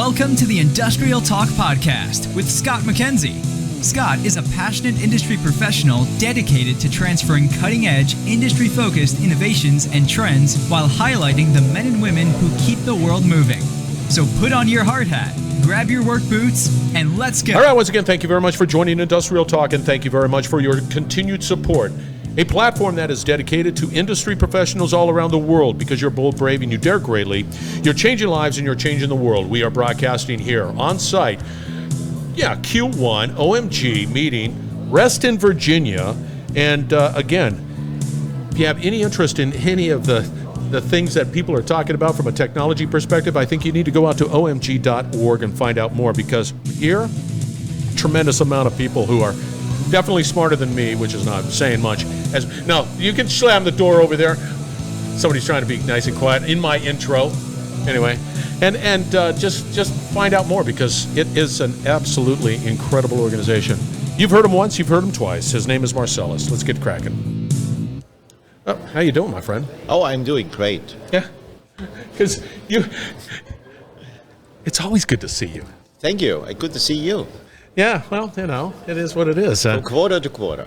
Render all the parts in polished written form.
Welcome to the Industrial Talk Podcast with Scott MacKenzie. Scott is a passionate industry professional dedicated to transferring cutting-edge, industry-focused innovations and trends while highlighting the men and women who keep the world moving. So put on your hard hat, grab your work boots, and let's go. All right, once again, thank you very much for joining Industrial Talk, and thank you very much for your continued support. A platform that is dedicated to industry professionals all around the world because you're bold, brave, and you dare greatly. You're changing lives and you're changing the world. We are broadcasting here on site. Q1 OMG meeting, Reston, Virginia. And again, if you have any interest in any of the things that people are talking about from a technology perspective, I think you need to go out to omg.org and find out more, because here, tremendous amount of people who are definitely smarter than me, which is not saying much. Now, you can slam the door over there. Somebody's trying to be nice and quiet in my intro. Anyway, and just find out more, because it is an absolutely incredible organization. You've heard him once, you've heard him twice. His name is Marcellus. Let's get cracking. Oh, how you doing, my friend? Oh, I'm doing great. Yeah, because it's always good to see you. Thank you. Good to see you. Yeah, well, it is what it is. From quarter to quarter.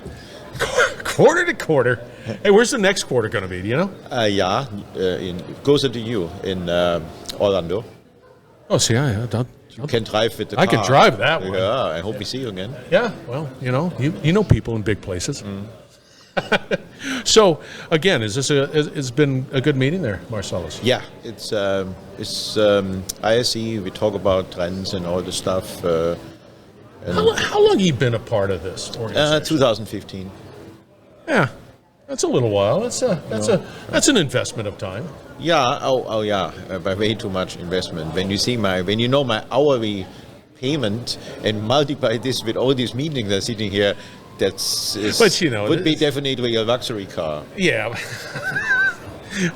Quarter to quarter. Hey, where's the next quarter going to be? Do you know? Closer to you in Orlando. Oh, see, You can drive with the car. I can drive that one. Yeah, I hope we see you again. Yeah, well, you know people in big places. So, again, it's been a good meeting there, Marcellus? Yeah, it's ISE. We talk about trends and all the stuff. How long have you been a part of this organization? 2015. Yeah, that's a little while. That's an investment of time. Yeah. Oh yeah. By way too much investment. When you know my hourly payment and multiply this with all these meetings that are sitting here, would be definitely a luxury car. Yeah.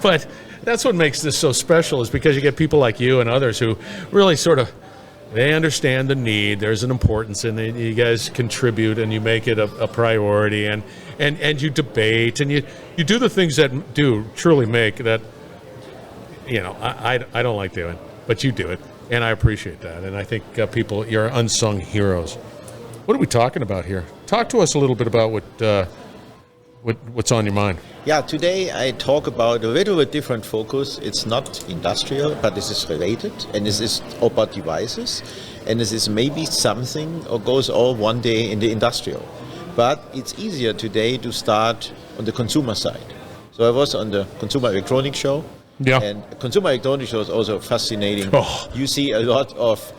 But that's what makes this so special, is because you get people like you and others who really sort of, they understand the need. There's an importance, and you guys contribute, and you make it a priority, and you debate, and you do the things that do truly make that. I don't like doing, but you do it, and I appreciate that. And I think people, you're unsung heroes. What are we talking about here? Talk to us a little bit about what's on your mind. Yeah, today I talk about a little bit different focus. It's not industrial, but this is related, and this is about devices, and this is maybe something or goes all one day in the industrial. But it's easier today to start on the consumer side. So I was on the Consumer Electronics Show, and Consumer Electronics Show is also fascinating. Oh. You see a lot of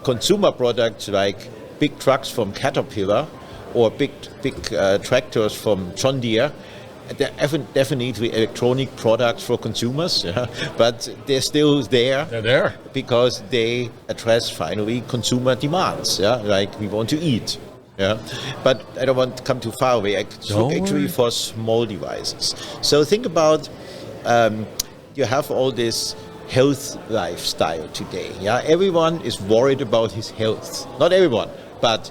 consumer products like big trucks from Caterpillar or big tractors from John Deere. They're definitely electronic products for consumers, but they're still there. They're there because they address finally consumer demands, like we want to eat. But I don't want to come too far away. I look actually for small devices. So think about you have all this health lifestyle today. Everyone is worried about his health. Not everyone, but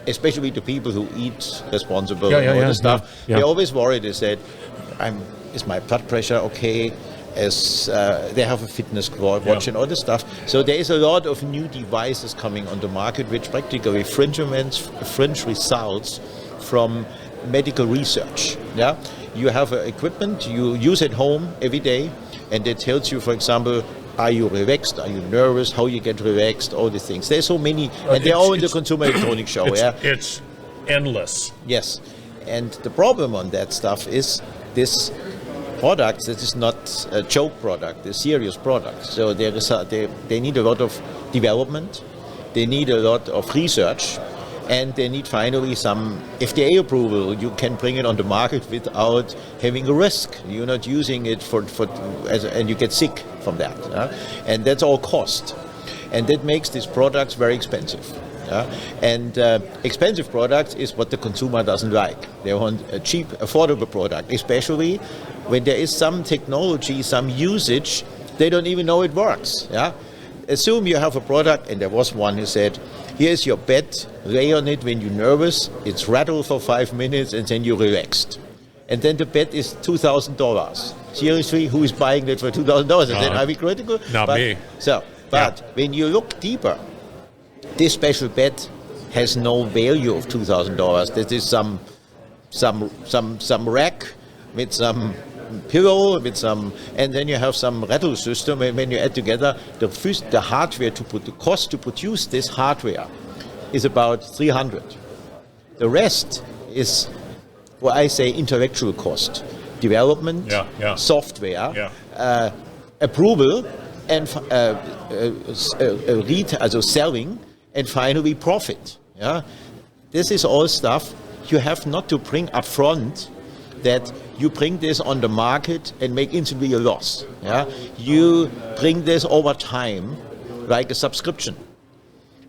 especially the people who eat responsible and all this stuff. They're always worried. They said, is my blood pressure okay? They have a fitness watch and all this stuff. So there is a lot of new devices coming on the market, which practically fringe results from medical research. You have equipment you use at home every day, and it tells you, for example, are you relaxed? Are you nervous? How you get relaxed? All these things. There's so many, and they're all in the Consumer Electronics Show. It's endless. Yes, and the problem on that stuff is this product. This is not a joke product. They're serious products. So they need a lot of development. They need a lot of research. And they need finally some FDA approval. You can bring it on the market without having a risk. You're not using it and you get sick from that. And that's all cost. And that makes these products very expensive. And expensive products is what the consumer doesn't like. They want a cheap, affordable product, especially when there is some technology, some usage, they don't even know it works. Assume you have a product, and there was one who said, here's your bed, lay on it when you're nervous, it's rattled for 5 minutes, and then you're relaxed. And then the bed is $2,000. Seriously, who is buying that for $2,000? And then are we critical? Not me. So But when you look deeper, this special bed has no value of $2,000. This is some rack with some pillow, with some, and then you have some rattle system. And when you add together the hardware the cost to produce this hardware is about 300. The rest is what I say intellectual cost, development, software, approval, and selling, and finally profit. Yeah, this is all stuff you have not to bring up front. That you bring this on the market and make instantly a loss. Yeah, you bring this over time, like a subscription.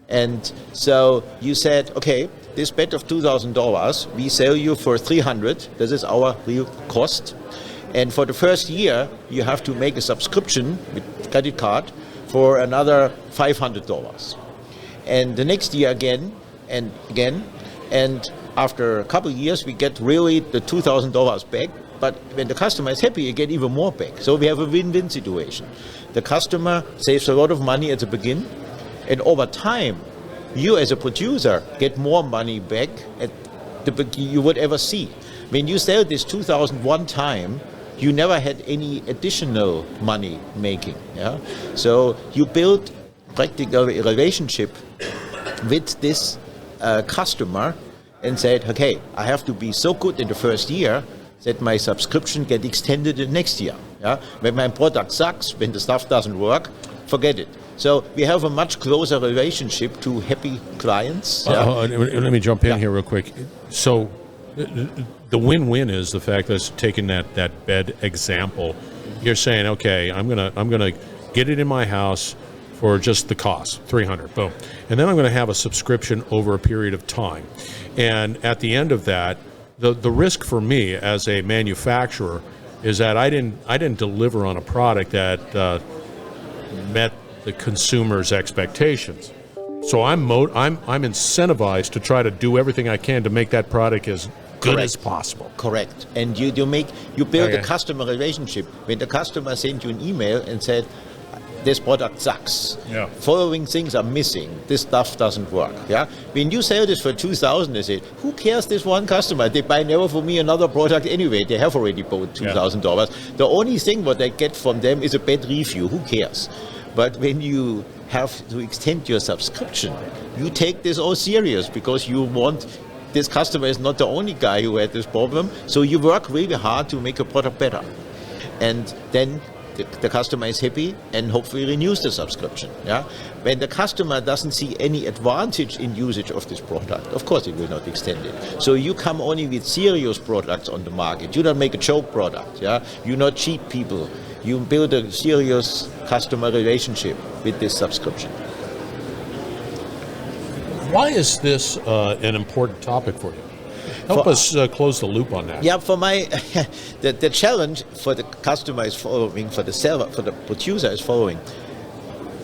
And so you said, okay, this bed of $2,000, we sell you for $300. This is our real cost. And for the first year, you have to make a subscription with credit card for another $500. And the next year again and again. And after a couple of years, we get really the $2,000 back. But when the customer is happy, you get even more back. So we have a win-win situation. The customer saves a lot of money at the beginning. And over time, you as a producer get more money back at you would ever see. When you sell this 2001 time, you never had any additional money making. Yeah? So you build practically a relationship with this customer and said, okay, I have to be so good in the first year that my subscription get extended the next year. Yeah? When my product sucks, when the stuff doesn't work, forget it. So we have a much closer relationship to happy clients. Let me jump in here real quick. So the win-win is the fact that taking that bed example, you're saying, okay, I'm gonna get it in my house for just the cost, $300, boom, and then I'm going to have a subscription over a period of time, and at the end of that, the risk for me as a manufacturer is that I didn't deliver on a product that met the consumer's expectations. So I'm incentivized to try to do everything I can to make that product as good as possible. Correct. And you build a customer relationship. When the customer sent you an email and said, this product sucks. Yeah. Following things are missing. This stuff doesn't work. Yeah. When you sell this for $2,000, they say, who cares? This one customer, they buy never for me another product anyway. They have already bought $2,000. The only thing what I get from them is a bad review. Who cares? But when you have to extend your subscription, you take this all serious because you want this customer is not the only guy who had this problem. So you work really hard to make a product better, and then the customer is happy and hopefully renews the subscription. Yeah? When the customer doesn't see any advantage in usage of this product, of course it will not extend it. So you come only with serious products on the market. You don't make a joke product. Yeah? You not cheat people. You build a serious customer relationship with this subscription. Why is this an important topic for you? Help us close the loop on that. Yeah, for my the challenge for the customer is following, for the seller, for the producer is following.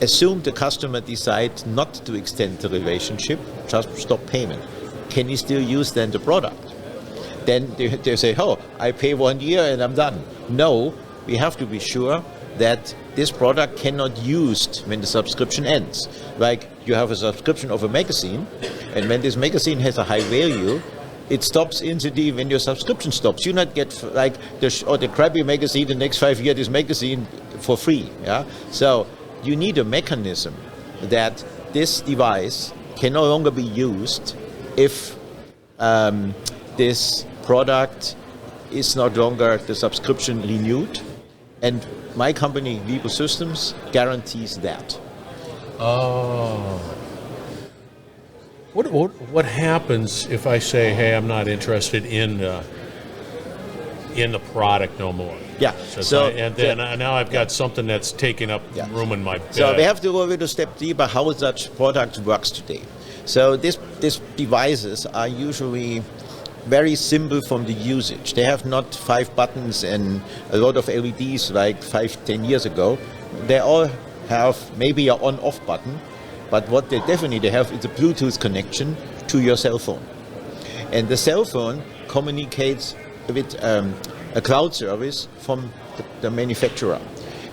Assume the customer decides not to extend the relationship, just stop payment. Can he still use then the product? Then they say, oh, I pay 1 year and I'm done. No, we have to be sure that this product cannot be used when the subscription ends. Like you have a subscription of a magazine, and when this magazine has a high value, it stops instantly when your subscription stops. You not get like the crappy magazine the next 5 years, this magazine for free. Yeah. So you need a mechanism that this device can no longer be used if this product is no longer the subscription renewed. And my company, Wibu-Systems, guarantees that. Oh. What happens if I say, hey, I'm not interested in the product no more? Yeah. Now I've got something that's taking up room in my bed. So we have to go a little step deeper how such product works today. So these devices are usually very simple from the usage. They have not 5 buttons and a lot of LEDs like 5-10 years ago. They all have maybe an on-off button. But what they definitely have is a Bluetooth connection to your cell phone. And the cell phone communicates with a cloud service from the manufacturer.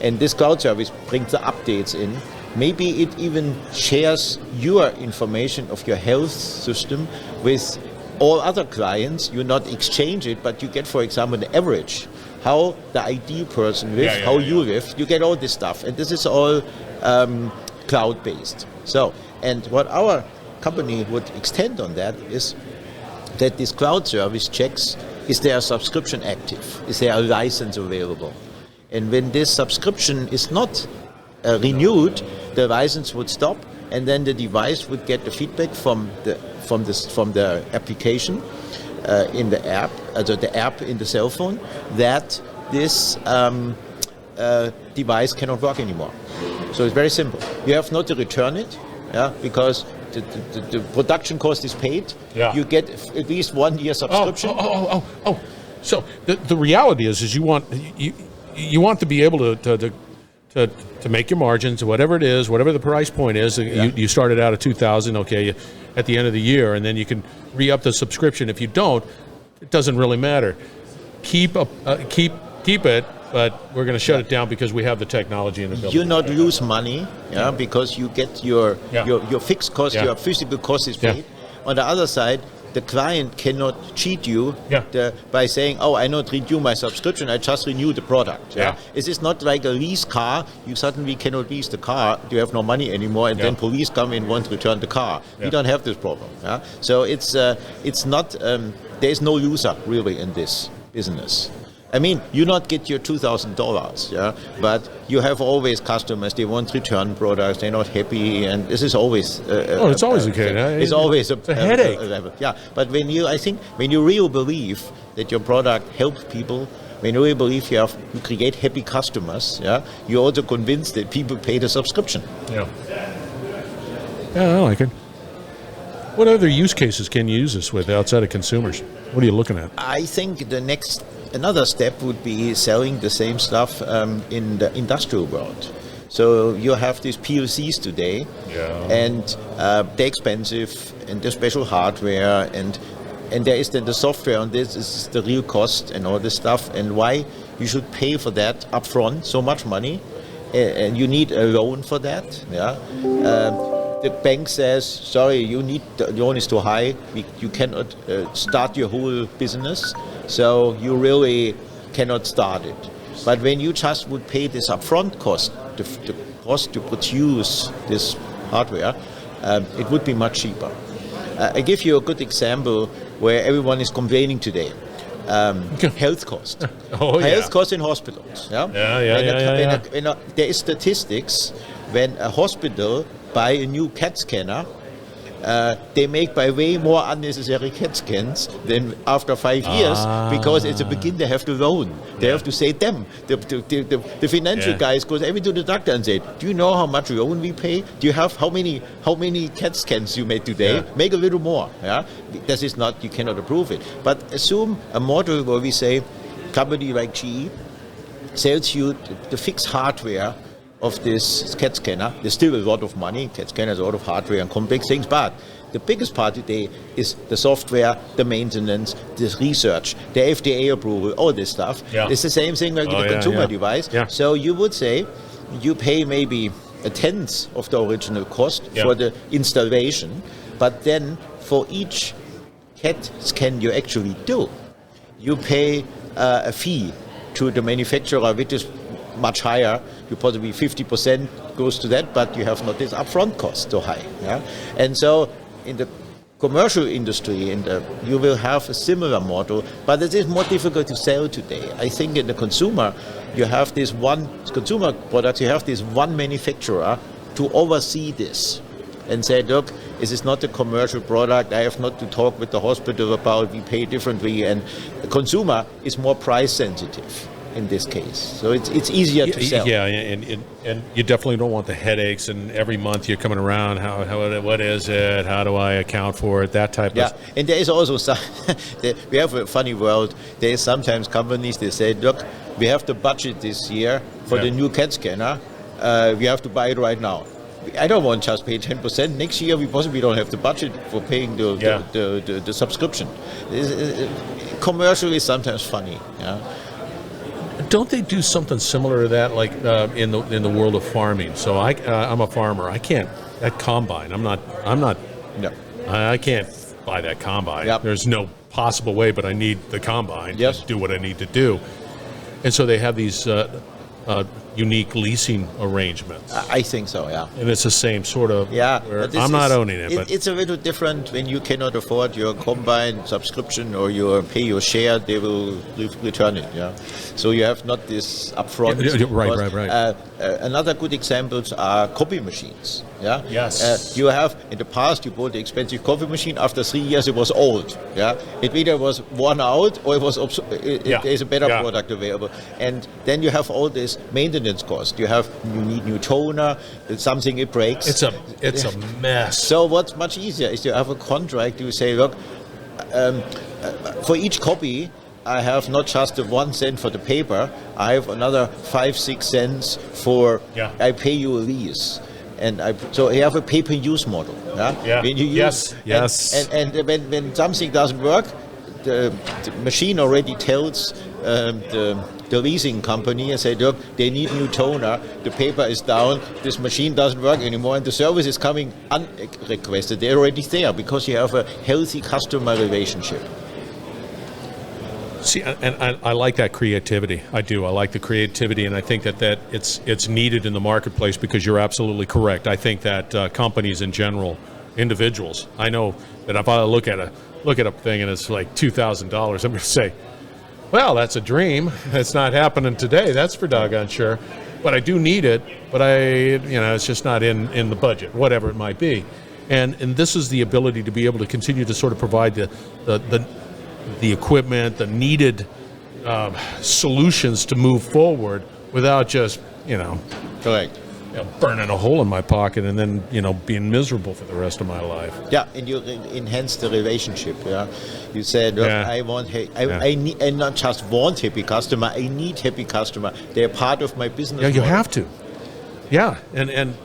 And this cloud service brings the updates in. maybe it even shares your information of your health system with all other clients. You not exchange it, but you get, for example, the average, how the ideal person lives, you live. You get all this stuff, and this is all cloud-based. So, and what our company would extend on that is that this cloud service checks, is there a subscription active? Is there a license available? And when this subscription is not renewed, the license would stop, and then the device would get the feedback from the application in the app, the app in the cell phone, that this device cannot work anymore. So it's very simple. You have not to return it, because the production cost is paid. Yeah. You get at least 1 year subscription. So the reality is you want to be able to make your margins, whatever it is, whatever the price point is. You started out at $2,000, okay, at the end of the year, and then you can re-up the subscription. If you don't, it doesn't really matter. Keep it, but we're going to shut it down because we have the technology in the building. You not lose money, because you get your fixed cost, your physical cost is paid. On the other side, the client cannot cheat you by saying, I not renew my subscription, I just renew the product. It is not like a lease car. You suddenly cannot lease the car, you have no money anymore, and then police come and want to return the car. We don't have this problem. So it's not, there is no loser really in this business. I mean, you not get your $2,000, but you have always customers, they want return products, they're not happy, and this is always it's always the case. It's always a headache. But when you really believe that your product helps people, when you really believe you create happy customers, you're also convinced that people pay the subscription. Yeah, I like it. What other use cases can you use this with outside of consumers? What are you looking at? I think another step would be selling the same stuff in the industrial world. So you have these PLCs today, and they're expensive, and they're special hardware, and there is then the software on this is the real cost and all this stuff, and why you should pay for that upfront so much money, and you need a loan for that. The bank says, sorry, the loan is too high, you cannot start your whole business, so you really cannot start it. But when you just would pay this upfront cost, the cost to produce this hardware, it would be much cheaper. I give you a good example where everyone is complaining today. Health cost. Health cost in hospitals. There is statistics when a hospital buy a new CAT scanner, they make by way more unnecessary CAT scans than after 5 years, because at the beginning they have to loan. They have to say them. The financial guys goes every to the doctor and say, do you know how much loan we pay? Do you have how many CAT scans you made today? Make a little more. This is not, you cannot approve it. But assume a model where we say, company like GE sells you the fixed hardware of this CAT scanner. There's still a lot of money. CAT scanner is a lot of hardware and complex things, but the biggest part today is the software, the maintenance, the research, the FDA approval, all this stuff. It's the same thing like the consumer device. So you would say you pay maybe a tenth of the original cost for the installation, but then for each CAT scan you actually do, you pay a fee to the manufacturer, which is much higher. You possibly 50% goes to that, but you have not this upfront cost so high. And so in the commercial industry, you will have a similar model, but it is more difficult to sell today. I think in the consumer, you have this one consumer products, you have this one manufacturer to oversee this and say, look, this is not a commercial product. I have not to talk with the hospital about we pay differently, and the consumer is more price sensitive in this case. So it's easier to sell. And you definitely don't want the headaches, and every month you're coming around, what is it, how do I account for it, that type of and there is also some, we have a funny world. There is sometimes companies, they say, look, we have the budget this year for the new CAT scanner, we have to buy it right now. I don't want just pay 10%. Next year we possibly don't have the budget for paying the subscription. Commercially sometimes funny. Don't they do something similar to that, like in the world of farming? So I'm a farmer. I can't that combine. I'm not. No. I can't buy that combine. Yep. There's no possible way, but I need the combine Yes. to do what I need to do. And so they have these unique leasing arrangements. I think so, yeah. And it's the same sort of. Yeah, where but this I'm not is- owning it, but it's a little different when you cannot afford your combine subscription or you pay your share. They will return it. Yeah, so you have not this upfront. Yeah, right, cost. right. Another good examples are copy machines. Yeah. Yes. You have in the past you bought the expensive coffee machine. After 3 years, it was old. Yeah. It either was worn out or it was there's a better product available. And then you have all this maintenance cost. You need new toner. Something it breaks. it's a mess. So what's much easier is you have a contract. You say, look, for each copy, I have not just the 1 cent for the paper. I have another 5-6 cents for. Yeah. I pay you a lease, and so you have a pay-per-use model. Yeah. When you use, Yes. And when something doesn't work, the machine already tells the leasing company and say, look, they need new toner, the paper is down, this machine doesn't work anymore, and the service is coming unrequested. They're already there because you have a healthy customer relationship. See, and I like that creativity. I do. I like the creativity, and I think that it's needed in the marketplace because you're absolutely correct. I think that companies in general, individuals, I know that if I look at a thing and it's like $2,000, I'm going to say, well, that's a dream. It's not happening today. That's for doggone sure. But I do need it. But it's just not in the budget, whatever it might be. And this is the ability to be able to continue to sort of provide the equipment, the needed solutions to move forward without just, Correct. burning a hole in my pocket and then, being miserable for the rest of my life. Yeah, and you enhance the relationship. Yeah, you said, look, Yeah. I need, and not just want happy customer. I need happy customer. They're part of my business. Yeah, you model. have to. Yeah, and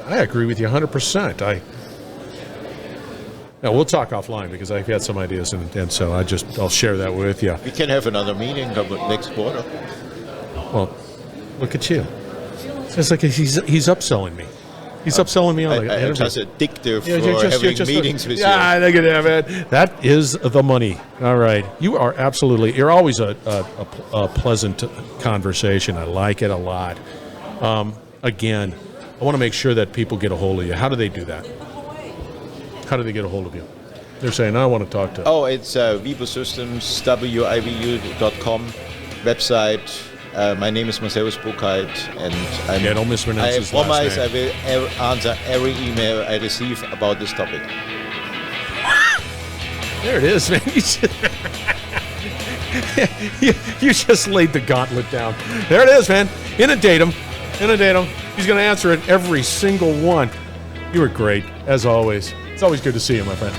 I agree with you 100%. Now, we'll talk offline because I've had some ideas, and so I'll share that with you. We can have another meeting next quarter. Well, look at you. It's like he's upselling me. He's upselling me on the I'm interview. just addictive for You're having meetings with you. Yeah, look at that, man. That is the money. All right. You're always a pleasant conversation. I like it a lot. Again, I want to make sure that people get a hold of you. How do they do that? How do they get a hold of you? They're saying, I want to talk to. Oh, it's Wibu-Systems, wibu.com website. My name is Marcellus Buchheit, and don't mispronounce his last promise name. I will answer every email I receive about this topic. There it is, man. You just laid the gauntlet down. There it is, man. Inundate him. He's going to answer it, every single one. You were great, as always. It's always good to see you, my friend.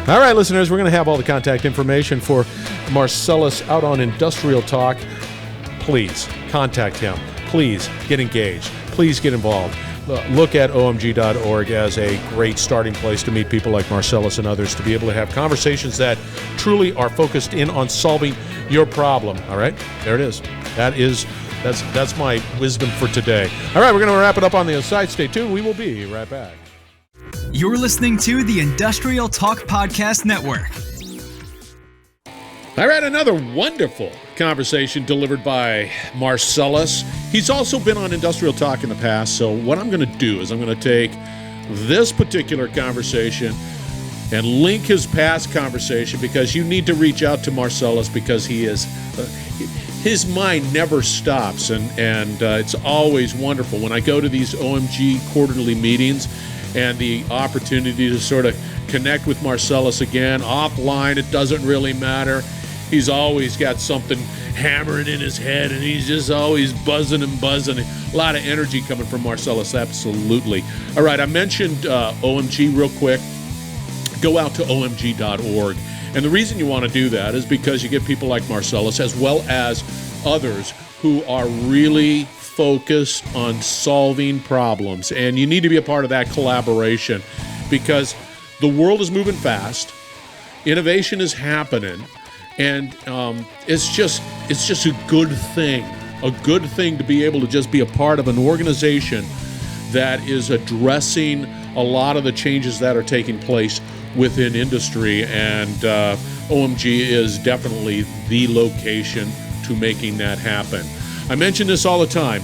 All right, listeners, we're going to have all the contact information for Marcellus out on Industrial Talk. Please contact him. Please get engaged. Please get involved. Look at omg.org as a great starting place to meet people like Marcellus and others to be able to have conversations that truly are focused in on solving your problem. All right, there it is. That's my wisdom for today. All right, we're going to wrap it up on the side. Stay tuned. We will be right back. You're listening to the Industrial Talk Podcast Network. All right, another wonderful conversation delivered by Marcellus. He's also been on Industrial Talk in the past, so what I'm going to do is I'm going to take this particular conversation and link his past conversation, because you need to reach out to Marcellus because he is his mind never stops, and it's always wonderful when I go to these OMG quarterly meetings and the opportunity to sort of connect with Marcellus again offline. It doesn't really matter. He's always got something hammering in his head, and he's just always buzzing. A lot of energy coming from Marcellus, absolutely. All right, I mentioned OMG real quick. Go out to omg.org. And the reason you want to do that is because you get people like Marcellus, as well as others who are really focused on solving problems. And you need to be a part of that collaboration, because the world is moving fast. Innovation is happening. And it's just a good thing to be able to just be a part of an organization that is addressing a lot of the changes that are taking place within industry, and OMG is definitely the location to making that happen. I mention this all the time.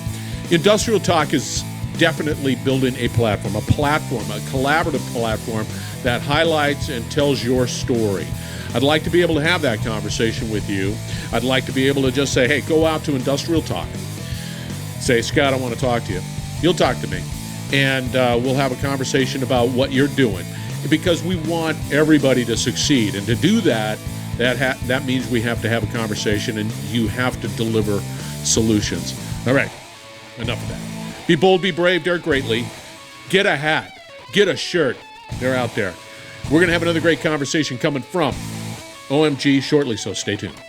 Industrial Talk is definitely building a collaborative platform that highlights and tells your story. I'd like to be able to have that conversation with you. I'd like to be able to just say, hey, go out to Industrial Talk. Say, Scott, I want to talk to you. You'll talk to me. And we'll have a conversation about what you're doing. Because we want everybody to succeed. And to do that, that means we have to have a conversation, and you have to deliver solutions. All right, enough of that. Be bold, be brave, dare greatly. Get a hat, get a shirt. They're out there. We're going to have another great conversation coming from OMG shortly, so stay tuned.